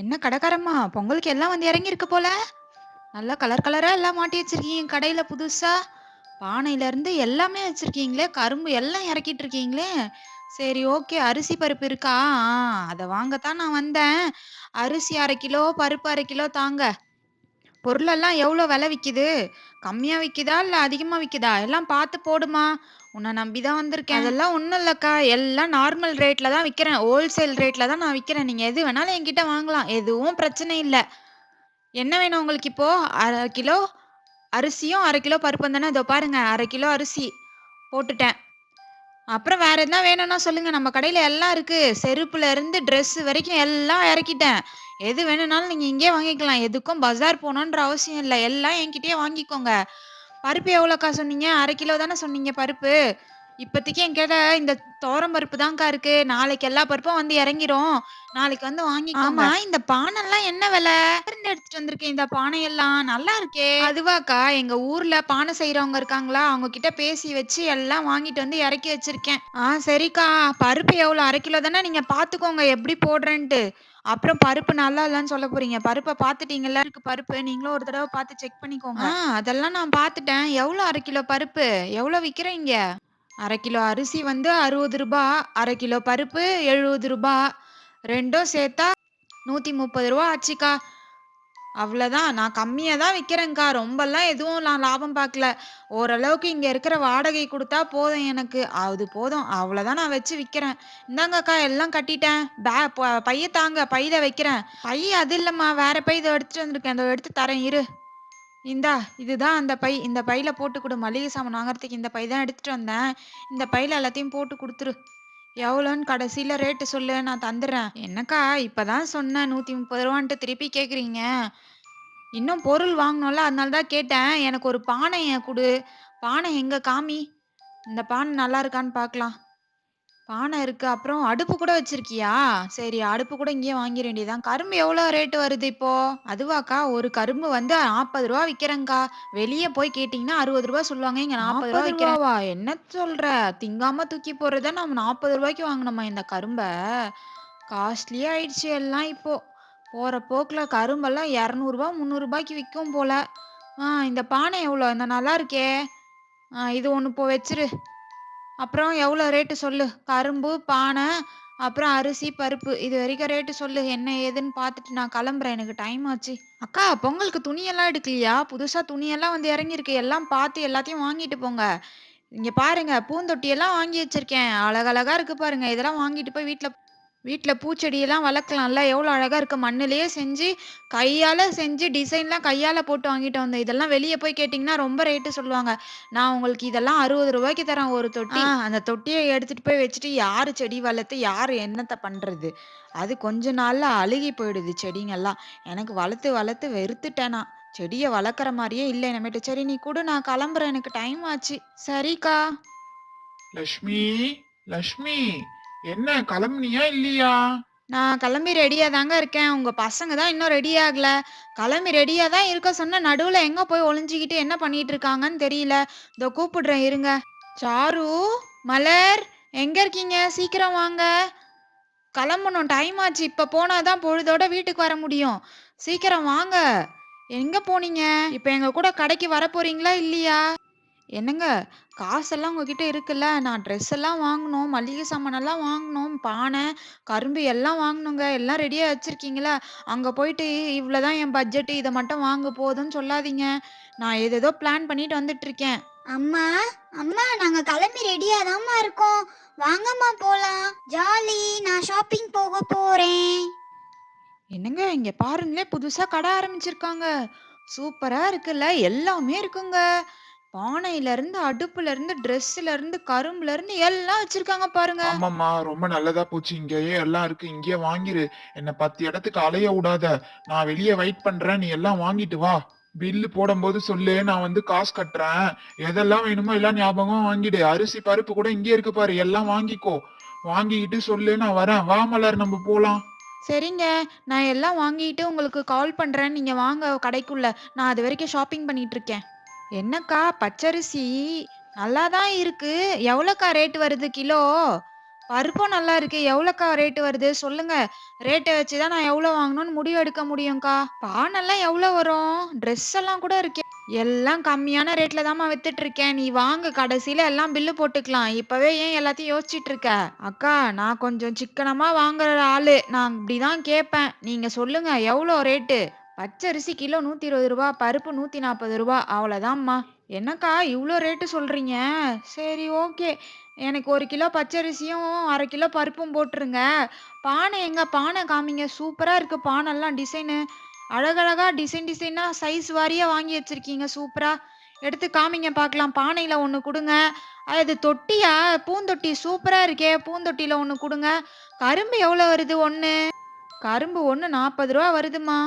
என்ன கடைக்காரம்மா, பொங்கலுக்கு எல்லாம் வந்து இறங்கியிருக்கு போல. நல்லா கலர் கலரா எல்லாம் மாட்டி வச்சிருக்கீங்க கடையில புதுசா. பானையில இருந்து எல்லாமே வச்சிருக்கீங்களே, கரும்பு எல்லாம் இறக்கிட்டு இருக்கீங்களே. சரி, ஓகே. அரிசி பருப்பு இருக்கா? அத வாங்கத்தான் நான் வந்தேன். அரிசி 1/2 கிலோ, பருப்பு 1/2 கிலோ தாங்க. பொருளெல்லாம் எவ்வளோ விலை விக்குது? கம்மியா விக்குதா? இல்ல அதிகமா விக்குதா? எல்லாம் பார்த்து போடுமா. உன்னை நம்பி தான் வந்திருக்கேன். அதெல்லாம் ஒண்ணும் இல்லக்கா. எல்லாம் நார்மல் ரேட்ல தான் விக்கிறேன். ஹோல்சேல் ரேட்ல தான் நான் விக்கிறேன். நீங்க எது வேணாலும் என்கிட்ட வாங்கலாம். எதுவும் பிரச்சனை இல்ல. என்ன வேணும் உங்களுக்கு இப்போ? 1/2 கிலோ அரிசியும், 1/2 கிலோ பருப்பும் தானே? இதோ பாருங்க, 1/2 கிலோ அரிசி போட்டுட்டேன். அப்புறம் வேற என்ன வேணும்னா சொல்லுங்க. நம்ம கடையில எல்லாம் இருக்கு. செருப்புல இருந்து Dress வரைக்கும் எல்லாம் இறக்கிட்டேன். எது வேணும்னாலும் நீங்க இங்கேயே வாங்கிக்கலாம். எதுக்கும் பஜார் போகணுன்ற அவசியம் இல்ல. எல்லாம் என்கிட்டயே வாங்கிக்கோங்க. பருப்பு எவ்வளோக்கா சொன்னீங்க? 1/2 கிலோ தானே சொன்னீங்க பருப்பு. இப்போதைக்கு என்கிட்ட இந்த துவரம் பருப்பு தான்க்கா இருக்கு. நாளைக்கு எல்லா பருப்பும் வந்து இறங்கிரும். நாளைக்கு வந்து வாங்கிக்கோங்க. ஆமா, இந்த பானைலாம் என்ன விலை? இருந்து எடுத்துட்டு வந்திருக்கேன் இந்த பானையெல்லாம். நல்லா இருக்கே. அதுவாக்கா, எங்க ஊர்ல பானை செய்றவங்க இருக்காங்களா, அவங்க கிட்ட பேசி வச்சு எல்லாம் வாங்கிட்டு வந்து இறக்கி வச்சிருக்கேன். சரிக்கா. பருப்பு எவ்வளோ? 1/2 கிலோ தானே? நீங்க பார்த்துக்கோங்க எப்படி போடுறேன்ட்டு. அப்புறம் பருப்பு நல்லா இல்லன்னு சொல்ல போறீங்க. பருப்ப பார்த்துட்டீங்கல்ல? இருக்கு பருப்பு. நீங்களும் ஒரு தடவ பார்த்து செக் பண்ணிக்கோங்க. அதெல்லாம் நான் பார்த்துட்டேன். எவ்வளோ 1/2 கிலோ பருப்பு? எவ்வளோ விக்கிறீங்க? 1/2 கிலோ அரிசி வந்து ரூ. 60, 1/2 கிலோ பருப்பு ரூ. 70. 2ம் சேர்த்தா ரூ. 130 ஆச்சுக்கா. அவ்வளோதான். நான் கம்மியா தான் விக்கிறேன்க்கா. ரொம்பலாம் எதுவும் நான் லாபம் பார்க்கல. ஓரளவுக்கு இங்க இருக்கிற வாடகை குடுத்தா போதும் எனக்கு. அது போதும். அவ்வளோதான் நான் வச்சு விக்கிறேன். இந்தாங்கக்கா, எல்லாம் கட்டிட்டேன். பைய தாங்க. பையில வைக்கிறேன். பை அது இல்லம்மா. வேற பை இதோ எடுத்துட்டு வந்திருக்கேன். இதோ எடுத்து தரேன் இரு. இந்தா, இதுதான் அந்த பை. இந்த பையில போட்டு குடு. மளிகை சாமான் வாங்குறதுக்கு இந்த பை தான் எடுத்துட்டு வந்தேன். இந்த பையில எல்லாத்தையும் போட்டு குடுத்துரு. எவ்வளோன்னு கடைசியில ரேட்டு சொல்லு, நான் தந்துடுறேன். என்னக்கா, இப்பதான் சொன்னேன் ரூ. 130ன்ட்டு திருப்பி கேக்குறீங்க? இன்னும் பொருள் வாங்கணும்ல, அதனால தான் கேட்டேன். எனக்கு ஒரு பானைய குடு. பானை எங்க காமி? இந்த பானை நல்லா இருக்கான்னு பார்க்கலாம். பானை இருக்கு. அப்புறம் அடுப்பு கூட வச்சிருக்கியா? சரி, அடுப்பு கூட இங்கேயே வாங்கிற வேண்டியதுதான். கரும்பு எவ்வளோ ரேட் வருது இப்போ? அதுவாக்கா, ஒரு கரும்பு வந்து ரூ. 40 விக்கிறேன்க்கா. வெளிய போய் கேட்டீங்கன்னா ரூ. 60 சொல்லுவாங்க. இங்க ரூ. 40 விக்கிறேன். என்ன சொல்ற? திங்காம தூக்கி போடுறத நம்ம ரூ. 40க்கு வாங்கணுமா இந்த கரும்ப? காஸ்ட்லியா ஆயிடுச்சு எல்லாம் இப்போ. போற போக்குல கரும்பெல்லாம் ரூ. 200, ரூ. 300க்கு விக்கும் போல. இந்த பானை எவ்வளோ? இந்த நல்லா இருக்கே. இது ஒண்ணு இப்போ வச்சிரு. அப்புறம் எவ்வளோ ரேட்டு சொல்லு? கரும்பு, பானை, அப்புறம் அரிசி, பருப்பு. இது வரைக்கும் ரேட்டு சொல்லு. என்ன ஏதுன்னு பார்த்துட்டு நான் கிளம்புறேன். எனக்கு டைம் ஆச்சு. அக்கா, பொங்கலுக்கு துணியெல்லாம் எடுக்கலையா? புதுசா துணியெல்லாம் வந்து இறங்கியிருக்கு. எல்லாம் பார்த்து எல்லாத்தையும் வாங்கிட்டு போங்க. இங்க பாருங்க, பூந்தொட்டியெல்லாம் வாங்கி வச்சிருக்கேன். அழகழகா இருக்கு பாருங்க. இதெல்லாம் வாங்கிட்டு போய் வீட்ல வீட்ல பூச்செடியெல்லாம் வளர்க்கலாம்ல. எவ்வளோ அழகா இருக்கு. மண்ணுலயே செஞ்சு, கையால செஞ்சு டிசைன்லாம் கையால போட்டு வாங்கிட்டு வந்தேன். இதெல்லாம் வெளிய போய் கேட்டீங்கன்னா ரொம்ப ரேட்டு சொல்லுவாங்க. நான் உங்களுக்கு இதெல்லாம் ரூ. 60க்கு தரேன் ஒரு தொட்டி. அந்த தொட்டிய எடுத்துட்டு போய் வச்சுட்டு யாரு செடி வளர்த்து யாரு என்னத்த பண்றது? அது கொஞ்ச நாள்ல அழுகி போயிடுது செடிங்கெல்லாம். எனக்கு வளர்த்து வளர்த்து வெறுத்துட்டேன் நான். செடிய வளர்க்குற மாரியே இல்ல இனிமேட்டு. சரி, நீ குடு, நான் கிளம்புறேன். எனக்கு டைம் ஆச்சு. சரிக்கா. லக்ஷ்மி, லக்ஷ்மி, என்ன கிளம்புனியா இல்லையா? நான் கிளம்பி ரெடியா தாங்க இருக்கேன். உங்க பசங்க தான் இன்னும் ரெடி ஆகல. கிளம்பி ரெடியா தான் இருக்க சொன்னேன். நடுவுல எங்க போய் ஒளிஞ்சுகிட்டு என்ன பண்ணிட்டு இருக்காங்கன்னு தெரியல. இதோ கூப்பிடுறேன் இருங்க. சாரு, மலர், எங்க இருக்கீங்க? சீக்கிரம் வாங்க. கிளம்பணும், டைம் ஆச்சு. இப்ப போனாதான் பொழுதோட வீட்டுக்கு வர முடியும். சீக்கிரம் வாங்க. எங்க போனீங்க? இப்ப எங்க கூட கடைக்கு வர போறீங்களா இல்லையா? என்னங்க, காசெல்லாம் உங்ககிட்ட இருக்குல்ல? நான் ட்ரெஸ் எல்லாம் வாங்கணும், மளிகை சாமானெல்லாம் வாங்கணும், பானை, கரும்பு எல்லாம் வாங்கணுங்க. எல்லாம் ரெடியா வச்சிருக்கீங்களா? அங்க போயிட்டு இவ்வளோதான் என் பட்ஜெட், இத மட்டும் வாங்கு போதும்ன்னு சொல்லாதீங்க. நான் ஏதேதோ பிளான் பண்ணிட்டு வந்துட்டு இருக்கேன். அம்மா, அம்மா, நாங்க கிளம்பி ரெடியா தாம்மா இருக்கோம். வாங்கம்மா போலாம். ஜாலி, நான் ஷாப்பிங் போக போறேன். என்னங்க, இங்க பாருங்களேன், புதுசா கடை ஆரம்பிச்சிருக்காங்க. சூப்பரா இருக்குல்ல? எல்லாமே இருக்குங்க. பானையில இருந்து, அடுப்புல இருந்து, ட்ரெஸ்ல இருந்து, கரும்புல இருந்து எல்லாம் வச்சிருக்காங்க பாருங்க. ஆமாம்மா, ரொம்ப நல்லதா போச்சு. இங்கேயே எல்லாம் இருக்கு. இங்கேயே வாங்கிரு. என்ன 10 இடத்துக்கு அலைய விடாத. நான் வெளியே வெயிட் பண்றேன். நீ எல்லாம் வாங்கிட்டு வா. பில்லு போடும்போது சொல்லு, நான் வந்து காசு கட்டுறேன். எதெல்லாம் வேணுமோ எல்லாம் ஞாபகமா வாங்கிடு. அரிசி பருப்பு கூட இங்கே இருக்கு பாரு, எல்லாம் வாங்கிக்கோ. வாங்கிக்கிட்டு சொல்லு, நான் வரேன். வா மலர், நம்ம போலாம். சரிங்க. நான் எல்லாம் வாங்கிட்டு உங்களுக்கு கால் பண்றேன். நீங்க வாங்க கடைக்குள்ள. நான் அது வரைக்கும் ஷாப்பிங் பண்ணிட்டு இருக்கேன். என்னக்கா, பச்சரிசி நல்லா தான் இருக்கு. எவ்வளோக்கா ரேட் வருது கிலோ? பருப்பும் நல்லா இருக்கு. எவ்வளோக்கா ரேட் வருது? சொல்லுங்க. ரேட்ட வச்சு தான் நான் எவ்வளோ வாங்கணும்னு முடிவு எடுக்க முடியும்க்கா. பானெல்லாம் எவ்வளோ வரும்? ட்ரெஸ் எல்லாம் கூட இருக்கே. எல்லாம் கம்மியான ரேட்ல தாம்மா வித்துட்டு இருக்கேன். நீ வாங்கு கடைசியில எல்லாம் பில்லு போட்டுக்கலாம். இப்பவே ஏன் எல்லாத்தையும் யோசிச்சுட்டு இருக்க? அக்கா, நான் கொஞ்சம் சிக்கனமா வாங்குற ஆளு. நான் இப்படிதான் கேட்பேன். நீங்க சொல்லுங்க எவ்வளோ ரேட்டு? பச்சரிசி கிலோ ரூ. 120, பருப்பு ரூ. 140 அவ்வளோதாம்மா. என்னக்கா இவ்ளோ ரேட்டு சொல்றீங்க? சரி, ஓகே. எனக்கு 1 கிலோ பச்சரிசியும், 1/2 கிலோ பருப்பும் போட்டுருங்க. பானை எங்க? பானை காமிங்க. சூப்பரா இருக்கு பானைலாம் டிசைனு. அழகழகா டிசைன் டிசைனா சைஸ் வாரியா வாங்கி வச்சிருக்கீங்க சூப்பரா. எடுத்து காமிங்க பார்க்கலாம். பானையில ஒண்ணு குடுங்க. அது தொட்டியா? பூந்தொட்டி சூப்பரா இருக்கே! பூந்தொட்டியில ஒண்ணு குடுங்க. கரும்பு எவ்வளோ வருது ஒண்ணு? கரும்பு ஒண்ணு ரூ. 40 வருதும்மா.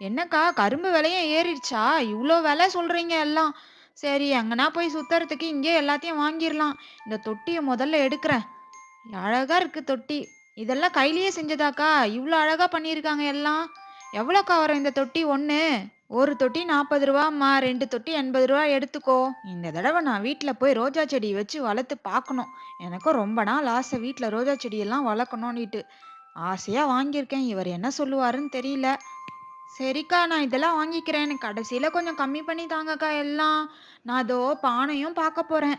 என்னக்கா கரும்பு விலையும் ஏறிடுச்சா? இவ்ளோ விலை சொல்றீங்க எல்லாம். சரி, எங்கனா போய் சுத்துறதுக்கு இங்கேயே எல்லாத்தையும் வாங்கிரலாம். இந்த தொட்டிய முதல்ல எடுக்கிறேன். அழகா இருக்கு தொட்டி. இதெல்லாம் கையிலேயே செஞ்சதாக்கா? இவ்ளோ அழகா பண்ணியிருக்காங்க எல்லாம். எவ்வளோக்கா வரும் இந்த தொட்டி ஒண்ணு? ஒரு தொட்டி ரூ. 40ம்மா. 2 தொட்டி ரூ. 80 எடுத்துக்கோ. இந்த தடவ நான் வீட்ல போய் ரோஜா செடி வச்சு வளர்த்து பார்க்கணும். எனக்கும் ரொம்ப நாள் ஆசை வீட்ல ரோஜா செடியெல்லாம் வளர்க்கணும்னிட்டு. ஆசையா வாங்கியிருக்கேன். இவர் என்ன சொல்லுவாருன்னு தெரியல. சரிக்கா, நான் இதெல்லாம் வாங்கிக்கிறேன். எனக்கு கடைசியில கொஞ்சம் கம்மி பண்ணி தாங்கக்கா எல்லாம். நான் இதோ பானையும் பார்க்க போறேன்.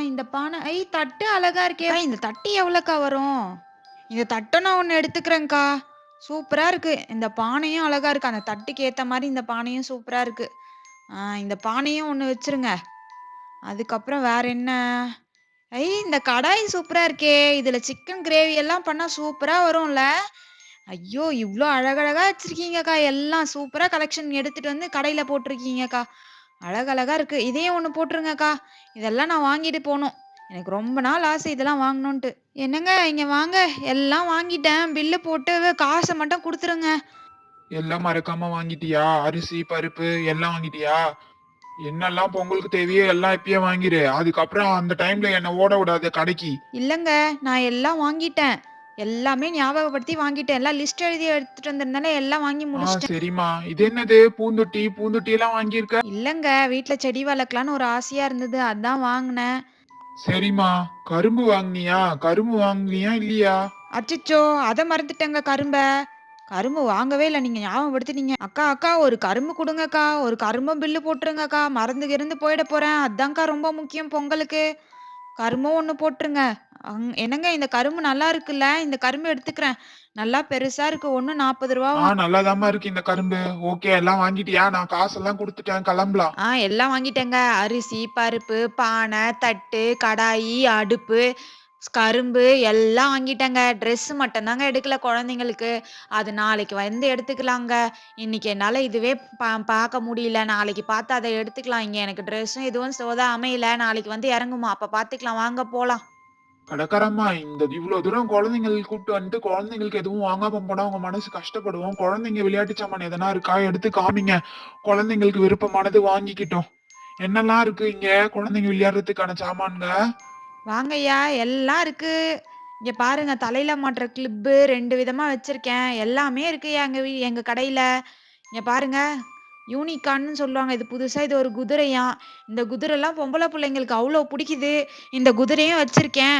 இந்த பானை தட்டு அழகா இருக்கே! அக்கா, இந்த தட்டு எவ்வளோக்கா வரும்? இந்த தட்டும் நான் ஒண்ணு எடுத்துக்கிறேன்க்கா. சூப்பரா இருக்கு. இந்த பானையும் அழகா இருக்கு. அந்த தட்டுக்கு ஏத்த மாரி இந்த பானையும் சூப்பரா இருக்கு. இந்த பானையும் ஒண்ணு வச்சுருங்க. அதுக்கப்புறம் வேற என்ன? இந்த கடாய் சூப்பரா இருக்கே! இதுல சிக்கன் கிரேவி எல்லாம் பண்ணா சூப்பரா வரும்ல? ஐயோ! இவ்ளோ அழகழகா வச்சிருக்கீங்கக்கா. எல்லாம் சூப்பரா கலெக்ஷன் எடுத்துட்டு வந்து கடையில போட்டிருக்கீங்கக்கா. அழகழகா இருக்கு. இதையும் ஒண்ணு போட்டுருங்கக்கா. இதெல்லாம் நான் வாங்கிட்டு போணும். எனக்கு ரொம்ப நாள் ஆசை இதெல்லாம் வாங்கணுன்ட்டு. என்னங்க இங்க வாங்க. எல்லாம் வாங்கிட்டேன். பில்லு போட்டு காச மட்டும் குடுத்துருங்க. எல்லாம் மறக்காம வாங்கிட்டியா? அரிசி, பருப்பு எல்லாம் வாங்கிட்டியா? என்னெல்லாம் பொங்கலுக்கு தேவையோ எல்லாம் இப்பயே வாங்கிரு. அதுக்கப்புறம் அந்த டைம்ல என்ன ஓட விடாத கடைக்கு. இல்லங்க, நான் எல்லாம் வாங்கிட்டேன். எல்லாமே ஞாபகப்படுத்தி வாங்கிட்டேன். எல்லாம் லிஸ்ட் எழுதி எடுத்துட்டு வந்திருந்தேனே எல்லாம் வாங்கி முடிச்சுட்டேன். சரிம்மா. இது என்னது பூந்தொட்டி? பூந்தொட்டி எல்லாம் வாங்கியிருக்க? இல்லங்க, வீட்ல செடி வளர்க்கலான்னு ஒரு ஆசையா இருந்தது. அதான் வாங்குனேன். சரிம்மா. கரும்பு வாங்குனியா? கரும்பு வாங்குனியா இல்லையா? அச்சச்சோ! அத மறந்துட்டேங்க கரும்ப. கரும்பு வாங்கவே இல்ல. நீங்க ஞாபகப்படுத்திட்டீங்க. அக்கா, அக்கா ஒரு கரும்பு குடுங்கக்கா. ஒரு கரும்பும் பில்லு போட்டுருங்கக்கா. மறந்து கிறந்து போயிட போறேன். அதான்க்கா ரொம்ப முக்கியம் பொங்கலுக்கு. கரும்பும் ஒண்ணு போட்டுருங்க. என்னங்க இந்த கரும்பு நல்லா இருக்குல்ல? இந்த கரும்பு எடுத்துக்கிறேன். நல்லா பெருசா இருக்கு. ஒண்ணு ரூ. 40 நல்லாதாம்மா இருக்கு இந்த கரும்பு. ஓகே, எல்லாம் வாங்கிட்டியா? நான் காசெல்லாம் குடுத்துட்டேன். கிளம்பலாம். எல்லாம் வாங்கிட்டேங்க. அரிசி, பருப்பு, பானை, தட்டு, கடாயி, அடுப்பு, கரும்பு எல்லாம் வாங்கிட்டேங்க. ட்ரெஸ் மட்டும் தாங்க எடுக்கல குழந்தைங்களுக்கு. அது நாளைக்கு வந்து எடுத்துக்கலாங்க. இன்னைக்கு என்னால இதுவே பார்க்க முடியல. நாளைக்கு பார்த்து அத எடுத்துக்கலாம். இங்க எனக்கு ட்ரெஸ்ஸும் எதுவும் அமையல. நாளைக்கு வந்து இறங்குமா. அப்ப பார்த்துக்கலாம். வாங்க போலாம். கடைக்காரம்மா, இந்த இவ்வளவு தூரம் குழந்தைங்களுக்கு கூப்பிட்டு வந்துட்டு குழந்தைங்களுக்கு எதுவும் வாங்காம போனா உங்க மனசு கஷ்டப்படுவோம். குழந்தைங்க விளையாட்டு சாமான் எதனா இருக்கா எடுத்து காமிங்க. குழந்தைங்களுக்கு விருப்பமானது வாங்கிக்கிட்டோம். என்னெல்லாம் இருக்கு இங்க குழந்தைங்க விளையாடுறதுக்கான சாமான்ங்க? வாங்கய்யா, எல்லாம் இருக்கு. இங்க பாருங்க தலையில மாட்டுற கிளிப்பு 2 விதமா வச்சிருக்கேன். எல்லாமே இருக்குய்யா எங்க கடையில. இங்க பாருங்க. யூனிகார்ன்னு சொல்லுவாங்க. இது புதுசா இது ஒரு குதிரையாம். இந்த குதிரைலாம் பொம்பள புள்ளைங்களுக்கு அவ்ளோ புடிக்குது. இந்த குதிரையும் வச்சிருக்கேன்.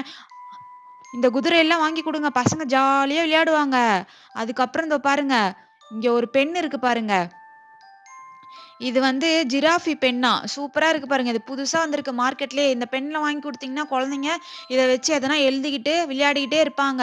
இந்த குதிரையெல்லாம் வாங்கி குடுங்க. பசங்க ஜாலியா விளையாடுவாங்க. அதுக்கப்புறம் இதோ பாருங்க. இங்க ஒரு பென் இருக்கு பாருங்க. இது வந்து ஜிராஃபி பென்னா. சூப்பரா இருக்கு பாருங்க. இது புதுசா வந்திருக்கு மார்க்கெட்லயே. இந்த பென்ல வாங்கி குடுத்தீங்கன்னா, குழந்தைங்க இத வச்சு எதனா எழுதிக்கிட்டு, விளையாடிக்கிட்டே இருப்பாங்க.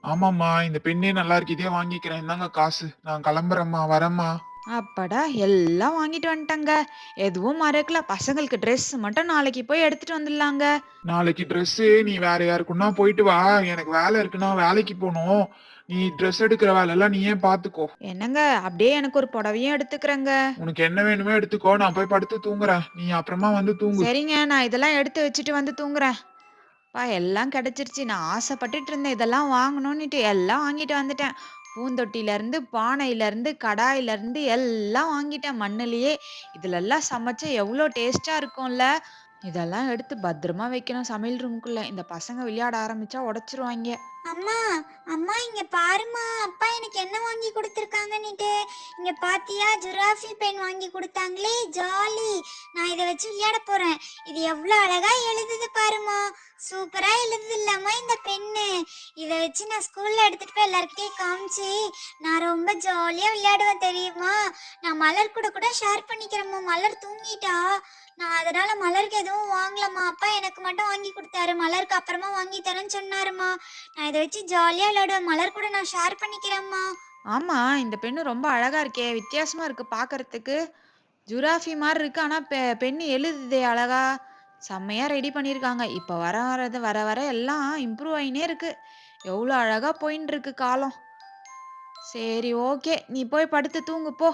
ஆமாம்மா, இந்த பெண்ணே நல்லா இருக்கு. இதே வாங்கிக்கிறேன். இந்தாங்க காசு. நான் கிளம்புறேம்மா, வரேம்மா. அப்பாடா! எல்லாம் வாங்கிட்டு வந்துட்டேங்க. எதுவும் மறக்கல. பசங்களுக்கு ட்ரெஸ் மட்டும் நாளைக்கு போய் எடுத்துட்டு வந்துடலாங்க. நாளைக்கு ட்ரெஸ்ஸு நீ வேற யாருக்குன்னா போயிட்டு வா. எனக்கு வேலை இருக்குன்னா வேலைக்கு போகணும். நீ ட்ரெஸ் எடுக்கிற வேலையெல்லாம் நீயே பாத்துக்கோ. என்னங்க, அப்படியே எனக்கு ஒரு புடவையும் எடுத்துக்கிறேங்க. உனக்கு என்ன வேணுமோ எடுத்துக்கோ. நான் போய் படுத்து தூங்குறேன். நீ அப்புறமா வந்து தூங்கு. சரிங்க, நான் இதெல்லாம் எடுத்து வச்சுட்டு வந்து தூங்குறேன். எல்லாம் கிடைச்சிருச்சு. நான் ஆசைப்பட்டுட்டு இருந்தேன் இதெல்லாம் வாங்கணும்னுட்டு. எல்லாம் வாங்கிட்டு வந்துட்டேன். பூந்தொட்டியிலருந்து, பானையிலருந்து, கடாயிலருந்து எல்லாம் வாங்கிட்டேன் மண்ணுலயே. இதுலெல்லாம் சமைச்சா எவ்ளோ டேஸ்ட்டா இருக்கும்ல. இதெல்லாம் எடுத்து பத்திரமா வைக்கணும் சமையல் ரூமுக்குள்ள. இந்த பசங்க விளையாட ஆரம்பிச்சா உடைச்சிருவாய்ங்க. அம்மா அம்மா இங்க பாரும்மா, அப்பா எனக்கு என்ன வாங்கி கொடுத்துருக்காங்கன்னுட்டு. இங்க பாத்தியா, ஜுராஃபி பென் வாங்கி கொடுத்தாங்களே, ஜாலி. நான் இதை வச்சு விளையாட போறேன். இது எவ்வளவு அழகா எழுதுது பாருமா, சூப்பரா எழுதுது இல்லம்மா இந்த பென்னு. இதை வச்சு நான் ஸ்கூல்ல எடுத்துட்டு போய் எல்லார்கிட்டயும் காமிச்சு நான் ரொம்ப ஜாலியா விளையாடுவேன் தெரியுமா. நான் மலர் கூட கூட ஷேர் பண்ணிக்கிறேம்மா. மலர் தூங்கிட்டா, நான் அதனால மலருக்கு எதுவும் வாங்கலம்மா. அப்பா எனக்கு மட்டும் வாங்கி கொடுத்தாரு, மலருக்கு அப்புறமா வாங்கி தரேன்னு சொன்னாருமா. நான் இதை வச்சு ஜாலியா விளையாடுவேன். மலர் கூட நான் ஷேர் பண்ணிக்கிறேம்மா. ஆமா, இந்த பென்னு ரொம்ப அழகா இருக்கே! வித்தியாசமா இருக்கு பார்க்கறதுக்கு. ஜுராஃபி மாரி இருக்கு. ஆனா பென்னு எழுதுதே அழகா! செம்மையா ரெடி பண்ணியிருக்காங்க. இப்ப வர வர எல்லாம் இம்ப்ரூவ் ஆயின்னே இருக்கு. எவ்ளோ அழகா போயின்ட்டு இருக்கு காலம். சரி, ஓகே. நீ போய் படுத்து தூங்கு போ.